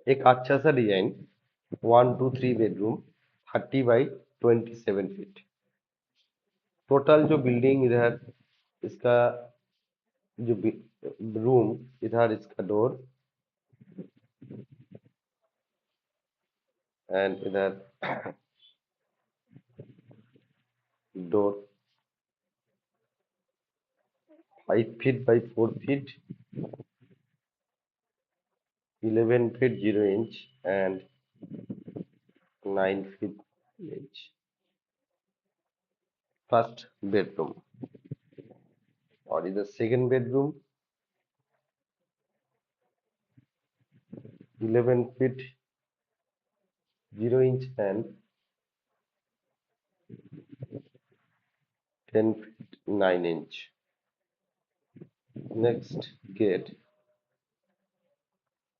एक अच्छा सा design 1 2 3 bedroom 30 by 27 feet. Total जो बिल्डिंग इधर इसका जो रूम इधर इसका डोर एंड इधर door 5 feet by 4 feet 11 feet 0 inch and 9 feet inch। First bedroom और इधर second bedroom 11 feet 0 inch and 10 feet 9 inch। next gate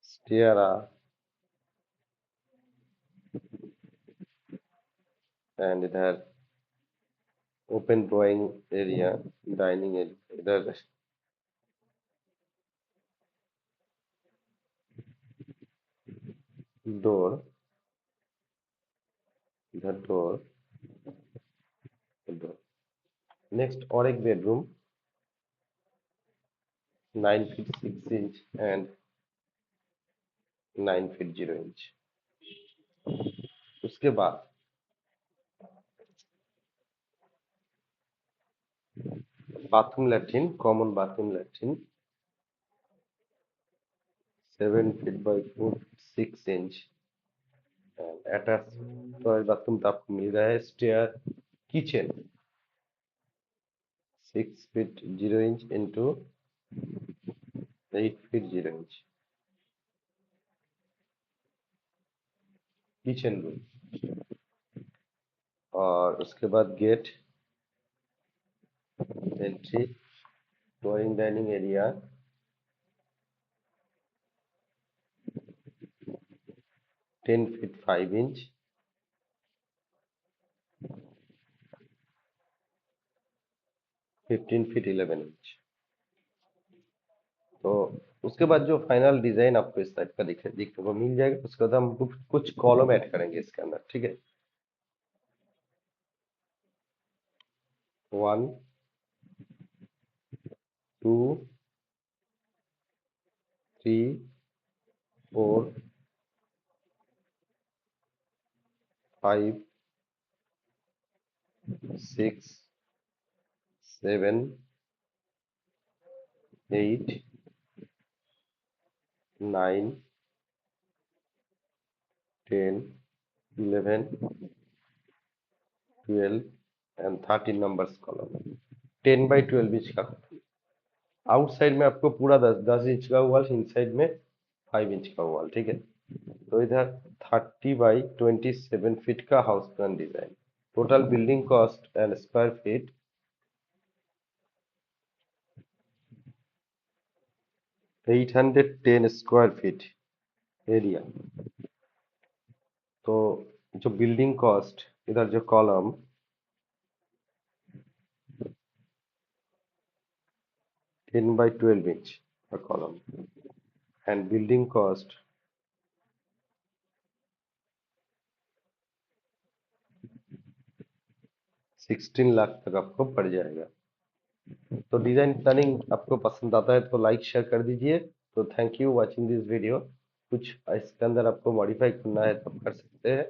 stair and इधर open drawing area dining area इधर डोर इधर door door. Next और एक bedroom 9 feet 6 inch and 9 feet 0 inch। उसके बाद bathroom latrine common bathroom latrine 7 feet by 4 6 inch and attach toilet bathroom तो आपको मिल रहा है। Stair kitchen 6 feet 0 inch into 8 feet 0 inch kitchen room. और उसके बाद gate entry drawing dining area 10 feet 5 inch 15 feet 11 inch। तो उसके बाद जो फाइनल डिजाइन आपको इस टाइप का देखने को मिल जाएगा। उसके बाद हम कुछ कॉलम ऐड करेंगे इसके अंदर, ठीक है। 1 2 3 4 5 6 7 8 9 10 11 12 and 13 numbers column 10 by 12 inch का। आउटसाइड में आपको पूरा 10 इंच का वॉल, इनसाइड में 5 इंच का वॉल, ठीक है। तो इधर 30 by 27 फीट का house plan design. Total building cost and square feet 810 square feet area. तो जो बिल्डिंग कॉस्ट इधर जो कॉलम 10 by 12 इंच का column and building cost 16 lakh तक आपको पड़ जाएगा। तो डिजाइन प्लानिंग आपको पसंद आता है तो लाइक शेयर कर दीजिए। तो thank you watching this video. कुछ इसके अंदर आपको मॉडिफाई करना है तो कर सकते हैं।